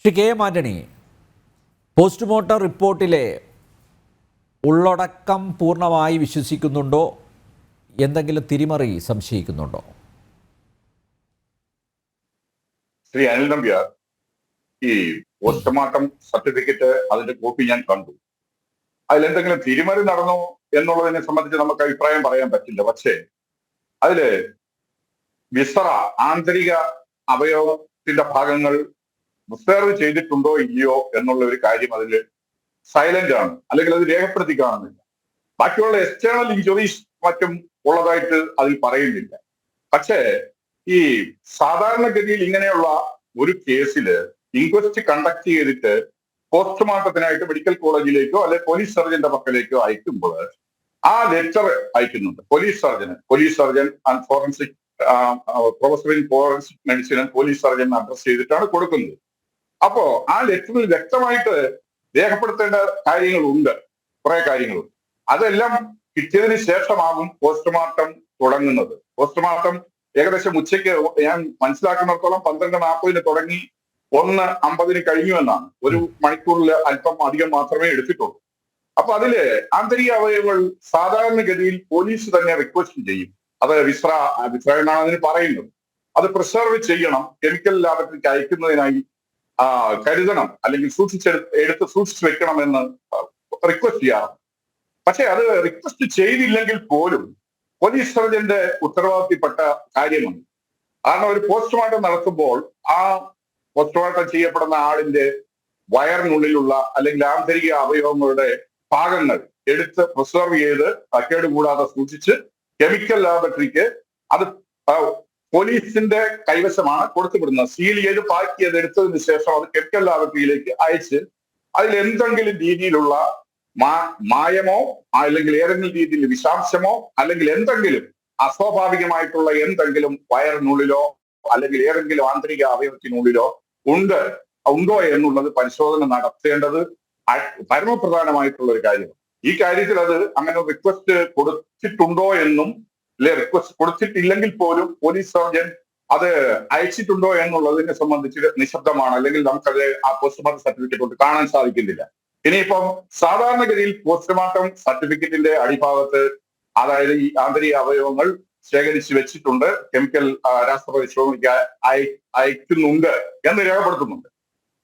Shri K M Antony, postmortem റിപ്പോർട്ടിലെ ഉള്ളടക്കം പൂർണ്ണമായി വിശ്വസിക്കുന്നുണ്ടോ? എന്തെങ്കിലും തിരിമറി സംശയിക്കുന്നുണ്ടോ? ശ്രീ അനിൽ നമ്പ്യാർ, ഈ പോസ്റ്റ്മോർട്ടം സർട്ടിഫിക്കറ്റ് അതിന്റെ കോപ്പി ഞാൻ കണ്ടു. അതിലെന്തെങ്കിലും തിരിമറി നടന്നോ എന്നുള്ളതിനെ സംബന്ധിച്ച് നമുക്ക് അഭിപ്രായം പറയാൻ പറ്റില്ല. പക്ഷേ അതില് വിസറ ആന്തരിക അവയവത്തിന്റെ ഭാഗങ്ങൾ റിസർവ് ചെയ്തിട്ടുണ്ടോ ഇല്ലയോ എന്നുള്ള ഒരു കാര്യം അതിൽ സൈലന്റ് ആണ്, അല്ലെങ്കിൽ അത് രേഖപ്പെടുത്തി കാണുന്നില്ല. ബാക്കിയുള്ള എക്സ്റ്റേണൽ ഇഞ്ചുറീസ് മറ്റും ഉള്ളതായിട്ട് അതിൽ പറയുന്നില്ല. പക്ഷേ ഈ സാധാരണഗതിയിൽ ഇങ്ങനെയുള്ള ഒരു കേസില് ഇൻക്വസ്റ്റ് കണ്ടക്ട് ചെയ്തിട്ട് പോസ്റ്റ്മോർട്ടത്തിനായിട്ട് മെഡിക്കൽ കോളേജിലേക്കോ അല്ലെങ്കിൽ പോലീസ് സർജന്റെ പക്കലേക്കോ അയക്കുമ്പോൾ ആ ലെറ്റർ അയക്കുന്നുണ്ട് police surgeon and forensic professor in forensic medicine and police surgeon address ചെയ്തിട്ടാണ് കൊടുക്കുന്നത്. അപ്പോ ആ ലെറ്ററിൽ വ്യക്തമായിട്ട് രേഖപ്പെടുത്തേണ്ട കാര്യങ്ങളുണ്ട്, കുറെ കാര്യങ്ങളുണ്ട്. അതെല്ലാം കിട്ടിയതിന് ശേഷമാകും പോസ്റ്റ്മോർട്ടം തുടങ്ങുന്നത്. പോസ്റ്റ്മോർട്ടം ഏകദേശം ഉച്ചയ്ക്ക്, ഞാൻ മനസ്സിലാക്കുന്നിടത്തോളം 12:40 തുടങ്ങി 1:50 കഴിഞ്ഞു എന്നാണ്. ഒരു മണിക്കൂറിൽ അല്പം അധികം മാത്രമേ എടുത്തിട്ടുള്ളൂ. അപ്പൊ അതില് ആന്തരിക അവയവങ്ങൾ സാധാരണഗതിയിൽ പോലീസ് തന്നെ റിക്വസ്റ്റ് ചെയ്യും. അത് വിസ്ര എന്നാണ് അതിന് പറയുന്നത്. അത് പ്രിസർവ് ചെയ്യണം, കെമിക്കൽ ലാബറട്ടറിക്ക് അയക്കുന്നതിനായി കരുതണം, അല്ലെങ്കിൽ സൂക്ഷിച്ചു വെക്കണമെന്ന് റിക്വസ്റ്റ് ചെയ്യാറുണ്ട്. പക്ഷെ അത് റിക്വസ്റ്റ് ചെയ്തില്ലെങ്കിൽ പോലും പോലീസ് സർജന്റെ ഉത്തരവാദിത്തപ്പെട്ട കാര്യമാണ്. കാരണം ഒരു പോസ്റ്റ്മോർട്ടം നടത്തുമ്പോൾ ആ പോസ്റ്റ്മോർട്ടം ചെയ്യപ്പെടുന്ന ആളിന്റെ വയറിനുള്ളിലുള്ള അല്ലെങ്കിൽ ആന്തരിക അവയവങ്ങളുടെ ഭാഗങ്ങൾ എടുത്ത് പ്രിസർവ് ചെയ്ത് കേടുകൂടാതെ സൂക്ഷിച്ച് കെമിക്കൽ ലാബറട്ടറിക്ക് അത് പോലീസിന്റെ കൈവശമാണ് കൊടുത്തുവിടുന്നത്. സീൽ ചെയ്ത് പാക്ക് ചെയ്ത് എടുത്തതിന് ശേഷം അത് കെമിക്കൽ ലാബറട്ടറിയിലേക്ക് അയച്ച് അതിൽ എന്തെങ്കിലും രീതിയിലുള്ള മായമോ അല്ലെങ്കിൽ ഏതെങ്കിലും രീതിയിൽ വിഷാംശമോ അല്ലെങ്കിൽ എന്തെങ്കിലും അസ്വാഭാവികമായിട്ടുള്ള എന്തെങ്കിലും വയറിനുള്ളിലോ അല്ലെങ്കിൽ ഏതെങ്കിലും ആന്തരിക അവയവത്തിനുള്ളിലോ ഉണ്ടോ എന്നുള്ളത് പരിശോധന നടത്തേണ്ടത് പരമപ്രധാനമായിട്ടുള്ള ഒരു കാര്യമാണ്. ഈ കാര്യത്തിൽ അത് അങ്ങനെ റിക്വസ്റ്റ് കൊടുത്തിട്ടുണ്ടോ എന്നും, അല്ലെ റിക്വസ്റ്റ് കൊടുത്തിട്ടില്ലെങ്കിൽ പോലും പോലീസ് സർജൻ അത് അയച്ചിട്ടുണ്ടോ എന്നുള്ളതിനെ സംബന്ധിച്ച് നിശബ്ദമാണ്, അല്ലെങ്കിൽ നമുക്കത് ആ പോസ്റ്റ്മോർട്ടം സർട്ടിഫിക്കറ്റ് കൊണ്ട് കാണാൻ സാധിക്കുന്നില്ല. ഇനിയിപ്പം സാധാരണഗതിയിൽ പോസ്റ്റ്മോർട്ടം സർട്ടിഫിക്കറ്റിന്റെ അടിഭാഗത്ത്, അതായത് ഈ ആന്തരിക അവയവങ്ങൾ ശേഖരിച്ച് വെച്ചിട്ടുണ്ട്, കെമിക്കൽ രാസപരിശോധനയ്ക്ക് അയക്കുന്നുണ്ട് എന്ന് രേഖപ്പെടുത്തുന്നുണ്ട്.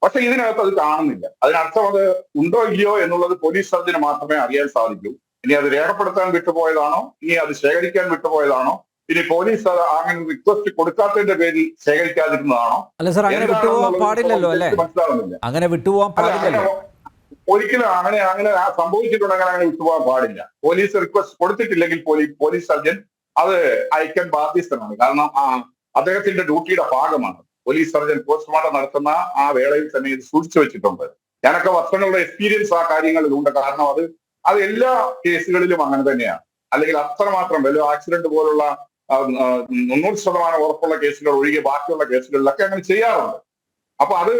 പക്ഷെ ഇതിനകത്ത് അത് കാണുന്നില്ല. അതിനർത്ഥം അത് ഉണ്ടോ ഇല്ലയോ എന്നുള്ളത് പോലീസ് സർജന് മാത്രമേ അറിയാൻ സാധിക്കൂ. ഇനി അത് രേഖപ്പെടുത്താൻ വിട്ടുപോയതാണോ, ഇനി അത് ശേഖരിക്കാൻ വിട്ടുപോയതാണോ, ഇനി പോലീസ് അങ്ങനെ റിക്വസ്റ്റ് കൊടുക്കാത്തതിന്റെ പേരിൽ ശേഖരിക്കാതിരുന്നതാണോ, അല്ല സാർ, അങ്ങനെ വിട്ടുപോകാൻ പാടില്ലല്ലോ അല്ലേ? മനസ്സിലാവുന്നില്ല. അങ്ങനെ വിട്ടുപോകാൻ പാടില്ലല്ലോ. ഒരിക്കലും അങ്ങനെ സംഭവിച്ചിട്ടുണ്ടെങ്കിൽ അങ്ങനെ വിട്ടുപോകാൻ പാടില്ല. പോലീസ് റിക്വസ്റ്റ് കൊടുത്തിട്ടില്ലെങ്കിൽ പോലീസ് സർജൻ അത് അയക്കാൻ ബാധ്യസ്ഥനാണ്. കാരണം അദ്ദേഹത്തിന്റെ ഡ്യൂട്ടിയുടെ ഭാഗമാണ്. പോലീസ് സർജൻ പോസ്റ്റ്മോർട്ടം നടത്തുന്ന ആ വേളയിൽ തന്നെ ഇത് സൂക്ഷിച്ചു വെച്ചിട്ടുണ്ട്. ഞാനൊക്കെ വർഷങ്ങളുടെ എക്സ്പീരിയൻസ് ആ കാര്യങ്ങളിലുണ്ട്. കാരണം അത് എല്ലാ കേസുകളിലും അങ്ങനെ തന്നെയാണ്. അല്ലെങ്കിൽ അത്രമാത്രം വലിയ ആക്സിഡന്റ് പോലുള്ള 90% ഉറപ്പുള്ള കേസുകൾ ഒഴികെ ബാക്കിയുള്ള കേസുകളിലൊക്കെ അങ്ങനെ ചെയ്യാറുണ്ട്. അപ്പൊ അത്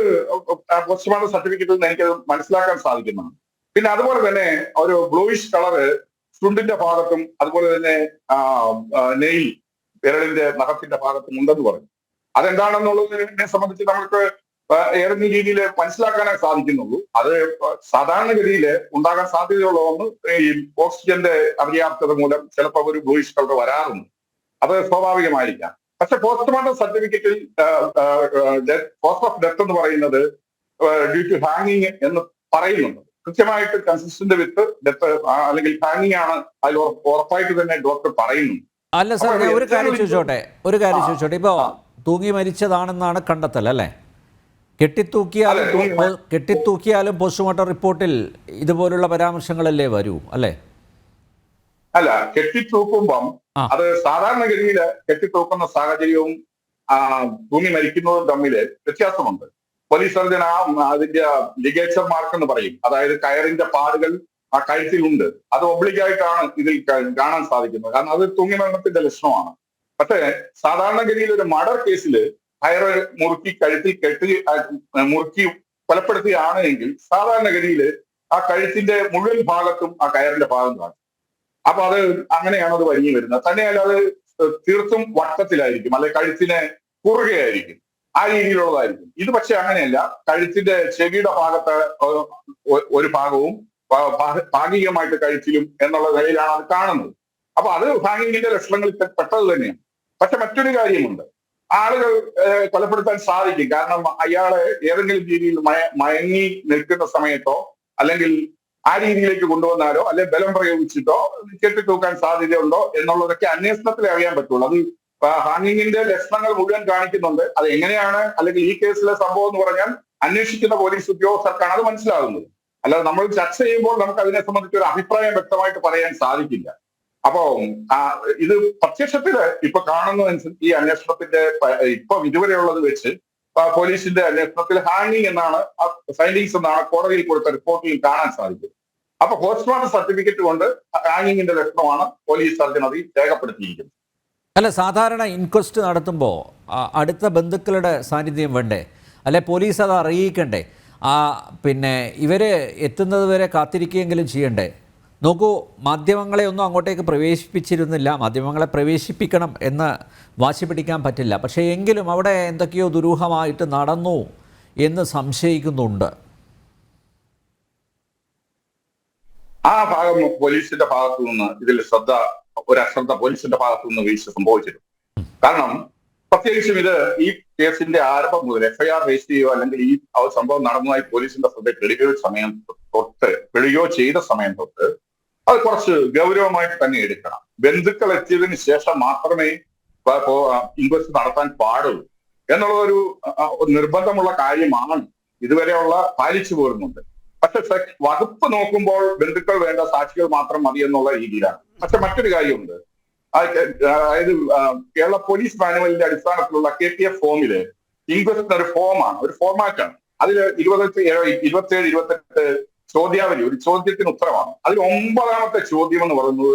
പോസ്റ്റ്മോർട്ടം സർട്ടിഫിക്കറ്റിൽ നിന്ന് എനിക്കത് മനസ്സിലാക്കാൻ സാധിക്കുന്നതാണ്. പിന്നെ അതുപോലെ തന്നെ ഒരു ബ്ലൂയിഷ് കളറ് ചുണ്ടിന്റെ ഭാഗത്തും അതുപോലെ തന്നെ നെയിൽ, വിരലിന്റെ നഖത്തിന്റെ ഭാഗത്തും ഉണ്ടെന്ന് പറഞ്ഞു. അതെന്താണെന്നുള്ളതിനെ സംബന്ധിച്ച് നമുക്ക് ഏതെങ്കിലും രീതിയിൽ മനസ്സിലാക്കാനേ സാധിക്കുന്നുള്ളൂ. അത് സാധാരണഗതിയിൽ ഉണ്ടാകാൻ സാധ്യതയുള്ള ഒന്ന് ഈ ഓക്സിജന്റെ അപര്യാപ്തത മൂലം ചിലപ്പോൾ ഒരു ബ്ലൂയിഷ് കളർ വരാറുണ്ട്. അത് സ്വാഭാവികമായിരിക്കാം. പക്ഷെ പോസ്റ്റ്മോർട്ടം സർട്ടിഫിക്കറ്റിൽ കോസ് ഓഫ് ഡെത്ത് എന്ന് പറയുന്നത് ഡ്യൂ ടു ഹാങ്ങിങ് എന്ന് പറയുന്നുണ്ട്. കൃത്യമായിട്ട് കൺസിസ്റ്റന്റ് വിത്ത് ഡെത്ത് അല്ലെങ്കിൽ ഹാങ്ങിങ് ആണ് അതിൽ ഉറപ്പായിട്ട് തന്നെ ഡോക്ടർ പറയുന്നുണ്ട്. അല്ല സാർ, ഒരു കാര്യം ചോദിച്ചോട്ടെ. ഇപ്പോ തൂങ്ങി മരിച്ചതാണെന്നാണ് കണ്ടെത്തൽ അല്ലേ? കെട്ടിത്തൂക്കിയാലും പോസ്റ്റ്മോർട്ടം റിപ്പോർട്ടിൽ ഇതുപോലുള്ള പരാമർശങ്ങളല്ലേ വരൂ അല്ലേ? അല്ല, കെട്ടിത്തൂക്കുമ്പം അത് സാധാരണഗതിയിൽ കെട്ടിത്തൂക്കുന്ന സാഹചര്യവും തൂങ്ങി മരിക്കുന്നതും തമ്മിൽ വ്യത്യാസമുണ്ട്. പോലീസ് സർജൻ അതിന്റെ ലിഗേച്ചർ മാർക്ക് എന്ന് പറയും, അതായത് കയറിന്റെ പാടുകൾ ആ കഴുത്തിലുണ്ട്. അത് ഒബ്ലിഗായിട്ടാണ് ഇതിൽ കാണാൻ സാധിക്കുന്നത്. കാരണം അത് തൂങ്ങി മരണത്തിന്റെ ലക്ഷണമാണ്. പക്ഷേ സാധാരണഗതിയിൽ ഒരു മർഡർ കേസിൽ കയറ് മുറുക്കി കഴുത്തിൽ മുറുക്കി കൊലപ്പെടുത്തുകയാണ് എങ്കിൽ സാധാരണഗതിയിൽ ആ കഴുത്തിന്റെ മുഴുവൻ ഭാഗത്തും ആ കയറിന്റെ ഭാഗം കാണും. അപ്പൊ അത് അങ്ങനെയാണ് അത് വലിഞ്ഞു വരുന്നത്. തന്നെയല്ല, അത് തീർത്തും വട്ടത്തിലായിരിക്കും, അല്ലെ കഴുത്തിന് കുറുകയായിരിക്കും. ആ രീതിയിലുള്ളതായിരിക്കും. ഇത് പക്ഷെ അങ്ങനെയല്ല. കഴുത്തിന്റെ ചെവിയുടെ ഭാഗത്ത് ഒരു ഭാഗവും ഭാഗികമായിട്ട് കഴുത്തിലും എന്നുള്ള നിലയിലാണ് അത് കാണുന്നത്. അപ്പൊ അത് ഹാങ്ങിങ്ങിന്റെ ലക്ഷണങ്ങളിൽ പെട്ടത് തന്നെയാണ്. പക്ഷെ മറ്റൊരു കാര്യമുണ്ട്. ആളുകൾ കൊലപ്പെടുത്താൻ സാധിക്കും. കാരണം അയാളെ ഏതെങ്കിലും രീതിയിൽ മയങ്ങി നിൽക്കുന്ന സമയത്തോ അല്ലെങ്കിൽ ആ രീതിയിലേക്ക് കൊണ്ടുവന്നാലോ അല്ലെ ബലം പ്രയോഗിച്ചിട്ടോ കെട്ടിത്തൂക്കാൻ സാധ്യതയുണ്ടോ എന്നുള്ളതൊക്കെ അന്വേഷണത്തിലേ അറിയാൻ പറ്റുള്ളൂ. അത് ഹാങ്ങിങ്ങിന്റെ ലക്ഷണങ്ങൾ മുഴുവൻ കാണിക്കുന്നുണ്ട്. അത് എങ്ങനെയാണ് അല്ലെങ്കിൽ ഈ കേസിലെ സംഭവം എന്ന് പറഞ്ഞാൽ അന്വേഷിക്കുന്ന പോലീസ് ഉദ്യോഗസ്ഥർക്കാണ് അത് മനസ്സിലാകുന്നത്. അല്ലാതെ നമ്മൾ ചർച്ച ചെയ്യുമ്പോൾ നമുക്ക് അതിനെ സംബന്ധിച്ച് ഒരു അഭിപ്രായം വ്യക്തമായിട്ട് പറയാൻ സാധിക്കില്ല. അപ്പോ ഇത് പ്രത്യക്ഷത്തില് ഇപ്പൊ കാണുന്നതനുസരിച്ച് ഈ അന്വേഷണത്തിന്റെ ഇപ്പൊ ഇതുവരെയുള്ളത് വെച്ച് പോലീസിന്റെ അന്വേഷണത്തിൽ ഹാങ്ങിങ് എന്നാണ് ഫൈൻഡിങ്സ് എന്നാണ് കോടതിയിൽ കൊടുത്ത റിപ്പോർട്ടിൽ കാണാൻ സാധിക്കും. അപ്പൊ പോസ്റ്റ്മോർട്ടം സർട്ടിഫിക്കറ്റ് കൊണ്ട് ഹാങ്ങിങ്ങിന്റെ ലക്ഷണമാണ് പോലീസ് സർജൻ അതിൽ രേഖപ്പെടുത്തിയിരിക്കുന്നത്. അല്ല, സാധാരണ ഇൻക്വസ്റ്റ് നടത്തുമ്പോൾ അടുത്ത ബന്ധുക്കളുടെ സാന്നിധ്യം വേണ്ടേ? അല്ലെ പോലീസ് അത് അറിയിക്കണ്ടേ? പിന്നെ ഇവർ എത്തുന്നത് വരെ കാത്തിരിക്കുകയെങ്കിലും ചെയ്യണ്ടേ? നോക്കൂ, മാധ്യമങ്ങളെ ഒന്നും അങ്ങോട്ടേക്ക് പ്രവേശിപ്പിച്ചിരുന്നില്ല. മാധ്യമങ്ങളെ പ്രവേശിപ്പിക്കണം എന്ന് വാശി പിടിക്കാൻ പറ്റില്ല. പക്ഷേ എങ്കിലും അവിടെ എന്തൊക്കെയോ ദുരൂഹമായിട്ട് നടന്നു എന്ന് സംശയിക്കുന്നുണ്ട്. ആ ഭാഗം പോലീസിന്റെ ഭാഗത്തു നിന്ന് ഇതിൽ ഒരശ്രദ്ധ പോലീസിന്റെ ഭാഗത്തു നിന്ന് വീഴ്ച സംഭവിച്ചിരുന്നു. കാരണം പ്രത്യേകിച്ചും ഇത് ഈ കേസിന്റെ ആരംഭം മുതൽ എഫ്ഐആർ രജിസ്റ്റർ ചെയ്യുകയോ അല്ലെങ്കിൽ ഈ സംഭവം നടന്നതായി പോലീസിന്റെ പെടുകയോ ചെയ്ത സമയം തൊട്ട് അത് കുറച്ച് ഗൗരവമായിട്ട് തന്നെ എടുക്കണം. ബന്ധുക്കൾ എത്തിയതിനു ശേഷം മാത്രമേ ഇൻക്വസ്റ്റ് നടത്താൻ പാടുള്ളൂ എന്നുള്ളതൊരു നിർബന്ധമുള്ള കാര്യമാണ് ഇതുവരെയുള്ള പാലിച്ചു പോരുന്നുണ്ട്. പക്ഷെ വകുപ്പ് നോക്കുമ്പോൾ ബന്ധുക്കൾ വേണ്ട, സാക്ഷികൾ മാത്രം മതി എന്നുള്ള രീതിയിലാണ്. പക്ഷെ മറ്റൊരു കാര്യമുണ്ട്. അതായത് കേരള പോലീസ് മാനുവലിന്റെ അടിസ്ഥാനത്തിലുള്ള KPF ഫോമില് ഇൻക്വസ്റ്റ് ഒരു ഫോമാണ്, ഒരു ഫോർമാറ്റാണ്. അതിൽ 27, 28 ചോദ്യാവലി, ഒരു ചോദ്യത്തിന് ഉത്തരമാണ്. അതിൽ 9ാമത്തെ ചോദ്യം എന്ന് പറയുന്നത്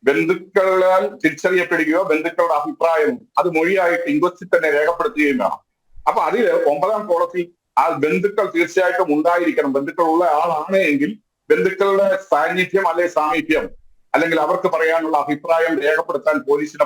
ബന്ധുക്കളാൽ തിരിച്ചറിയപ്പെടുകയോ ബന്ധുക്കളുടെ അഭിപ്രായം അത് മൊഴിയായിട്ട് ഇൻക്വസ്റ്റിൽ തന്നെ രേഖപ്പെടുത്തുകയും വേണം. അപ്പൊ അതിൽ 9ാം കോളത്തിൽ ആ ബന്ധുക്കൾ തീർച്ചയായിട്ടും ഉണ്ടായിരിക്കണം. ബന്ധുക്കളുള്ള ആളാണ് എങ്കിൽ ബന്ധുക്കളുടെ സാന്നിധ്യം അല്ലെങ്കിൽ സാമീപ്യം അല്ലെങ്കിൽ അവർക്ക് പറയാനുള്ള അഭിപ്രായം രേഖപ്പെടുത്താൻ പോലീസിന്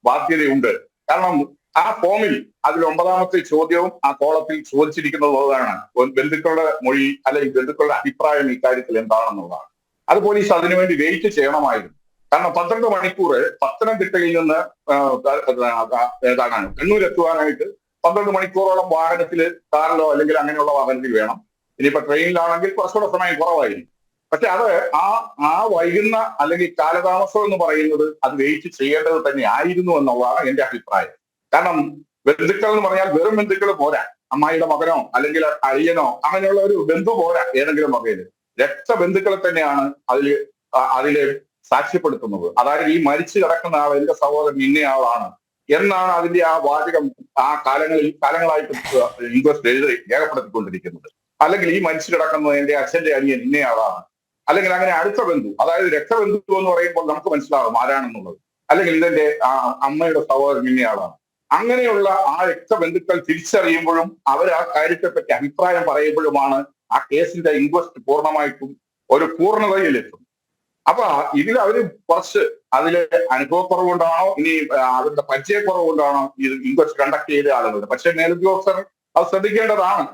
ബാധ്യതയുണ്ട്. കാരണം ആ ഫോമിൽ അതിൽ 9ാമത്തെ ചോദ്യവും ആ കോളത്തിൽ ചോദിച്ചിരിക്കുന്നതാണ് ബന്ധുക്കളുടെ മൊഴി അല്ലെങ്കിൽ ബന്ധുക്കളുടെ അഭിപ്രായം ഇക്കാര്യത്തിൽ എന്താണെന്നുള്ളതാണ്. അത് പോലീസ് അതിനുവേണ്ടി വെയിറ്റ് ചെയ്യണമായിരുന്നു. കാരണം 12 മണിക്കൂർ പത്തനംതിട്ടയിൽ നിന്ന് കണ്ണൂർ എത്തുവാനായിട്ട് 12 മണിക്കൂറോളം വാഹനത്തിൽ, കാറിലോ അല്ലെങ്കിൽ അങ്ങനെയുള്ള വാഹനത്തിൽ വേണം. ഇനിയിപ്പോ ട്രെയിനിലാണെങ്കിൽ കുറച്ചുകൂടെ സമയം കുറവായിരിക്കും. പക്ഷെ അത് ആ വൈകുന്ന അല്ലെങ്കിൽ കാലതാമസം എന്ന് പറയുന്നത് അത് വെയിറ്റ് ചെയ്യേണ്ടത് തന്നെ ആയിരുന്നു എന്നുള്ളതാണ് എന്റെ അഭിപ്രായം. കാരണം ബന്ധുക്കൾ എന്ന് പറഞ്ഞാൽ വെറും ബന്ധുക്കൾ പോരാ. അമ്മായിയുടെ മകനോ അല്ലെങ്കിൽ അളിയനോ അങ്ങനെയുള്ള ഒരു ബന്ധു പോരാ. ഏതെങ്കിലും വകയില് രക്തബന്ധുക്കളെ തന്നെയാണ് അതില് സാക്ഷ്യപ്പെടുത്തുന്നത്. അതായത് ഈ മരിച്ചു കിടക്കുന്ന ആൾ എന്റെ സഹോദരൻ ഇന്നയാളാണ് എന്നാണ് അതിന്റെ ആ വാചകം ആ കാലങ്ങളായിട്ട് ഇൻക്വസ്റ്റ് രേഖപ്പെടുത്തിക്കൊണ്ടിരിക്കുന്നത്. അല്ലെങ്കിൽ ഈ മരിച്ചു കിടക്കുന്നത് എന്റെ അച്ഛന്റെ അനിയൻ ഇന്നയാളാണ്, അല്ലെങ്കിൽ അങ്ങനെ അടുത്ത ബന്ധു, അതായത് രക്തബന്ധു എന്ന് പറയുമ്പോൾ നമുക്ക് മനസ്സിലാകും ആരാണെന്നുള്ളത്. അല്ലെങ്കിൽ ഇതെന്റെ അമ്മയുടെ സഹോദരൻ ഇന്നയാളാണ്. അങ്ങനെയുള്ള ആ രക്തബന്ധുക്കൾ തിരിച്ചറിയുമ്പോഴും അവർ ആ കാര്യത്തെപ്പറ്റി അഭിപ്രായം പറയുമ്പോഴുമാണ് ആ കേസിന്റെ ഇൻക്വസ്റ്റ് പൂർണ്ണമായിട്ടും ഒരു പൂർണ്ണതയിലെത്തും. അപ്പൊ ഇതിൽ അവര് കുറച്ച് അതില് അനുഭവക്കുറവുകൊണ്ടാണോ ഇനി അവരുടെ പരിചയക്കുറവുകൊണ്ടാണോ ഇത് ഇൻക്വസ്റ്റ് കണ്ടക്ട് ചെയ്ത ആളുകൾ. പക്ഷെ മേലുദ്യോഗസ്ഥർ അത് ശ്രദ്ധിക്കേണ്ടതാണ്.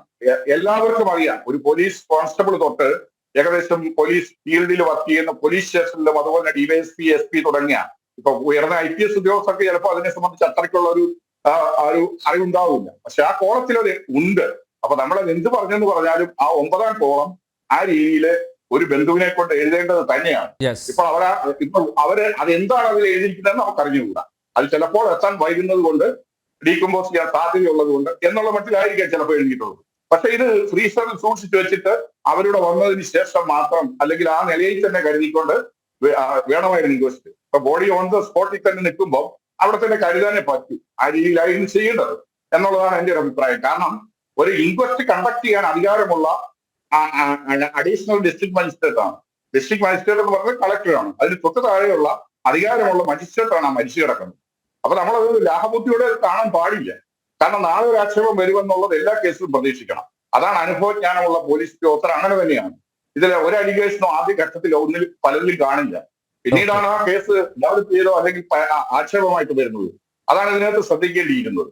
എല്ലാവർക്കും അറിയാം, ഒരു പോലീസ് കോൺസ്റ്റബിൾ തൊട്ട് ഏകദേശം പോലീസ് ഫീൽഡിൽ വർക്ക് ചെയ്യുന്ന പോലീസ് സ്റ്റേഷനിലും അതുപോലെ DYSP, SP തുടങ്ങിയ ഇപ്പൊ ഉയർന്ന IPS ഉദ്യോഗസ്ഥർക്ക് ചിലപ്പോൾ അതിനെ സംബന്ധിച്ച് അത്രയ്ക്കുള്ള ഒരു അറിവുണ്ടാവില്ല. പക്ഷെ ആ കോളത്തിൽ അത് ഉണ്ട്. അപ്പൊ നമ്മളത് എന്ത് പറഞ്ഞെന്ന് പറഞ്ഞാലും ആ 9ാം കോളം ആ രീതിയിൽ ഒരു ബന്ധുവിനെ കൊണ്ട് എഴുതേണ്ടത് തന്നെയാണ്. ഇപ്പൊ അവര് അതെന്താണ് അതിൽ എഴുതിയിരിക്കുന്നതെന്ന് നമുക്ക് അറിഞ്ഞുകൂടാ. അത് ചിലപ്പോൾ എത്താൻ വൈകുന്നത് കൊണ്ട്, ഡീകമ്പോസ് ചെയ്യാൻ സാധ്യതയുള്ളത് കൊണ്ട് എന്നുള്ള മട്ടിലായിരിക്കാം ചിലപ്പോൾ എഴുതിയിട്ടുള്ളത്. പക്ഷെ ഇത് ഫ്രീസറിൽ സൂക്ഷിച്ചു വെച്ചിട്ട് അവരുടെ വന്നതിന് ശേഷം മാത്രം അല്ലെങ്കിൽ ആ നിലയിൽ തന്നെ കരുതിക്കൊണ്ട് വേണമായിരുന്നു ഇൻക്വസ്റ്റ്. ഇപ്പൊ ബോഡി ഓൺ ദ സ്പോട്ടിൽ തന്നെ നിൽക്കുമ്പോൾ അവിടെ തന്നെ കരുതാനേ പറ്റൂ. ആ രീതിയിലായിരുന്നു ചെയ്യേണ്ടത് എന്നുള്ളതാണ് എന്റെ ഒരു അഭിപ്രായം. കാരണം ഒരു ഇൻക്വസ്റ്റ് കണ്ടക്ട് ചെയ്യാൻ അധികാരമുള്ള അഡീഷണൽ ഡിസ്ട്രിക്ട് മജിസ്ട്രേറ്റ് ആണ്. ഡിസ്ട്രിക്ട് മജിസ്ട്രേറ്റ് എന്ന് പറഞ്ഞാൽ കളക്ടറാണ്. അതിന് തൊട്ട് താഴെയുള്ള അധികാരമുള്ള മജിസ്ട്രേറ്റ് ആണ് ആ മരിച്ചു കിടക്കുന്നത്. അപ്പൊ നമ്മളത് ലാഭബുദ്ധിയോടെ കാണാൻ പാടില്ല. കാരണം നാളെ ഒരു ആക്ഷേപം വരുമെന്നുള്ളത് എല്ലാ കേസിലും പ്രതീക്ഷിക്കണം. അതാണ് അനുഭവജ്ഞാനമുള്ള പോലീസ് ഉദ്യോഗസ്ഥർ അങ്ങനെ തന്നെയാണ്. ഇതിൽ ഒരു അലിഗേഷനോ ആദ്യ ഘട്ടത്തിലോ പലരിലും കാണില്ല. പിന്നീടാണ് ആ കേസ് ഡെവലപ്പ് ചെയ്തോ അല്ലെങ്കിൽ ആക്ഷേപമായിട്ട് വരുന്നത്. അതാണ് ഇതിനകത്ത് ശ്രദ്ധിക്കേണ്ടിയിരിക്കുന്നത്.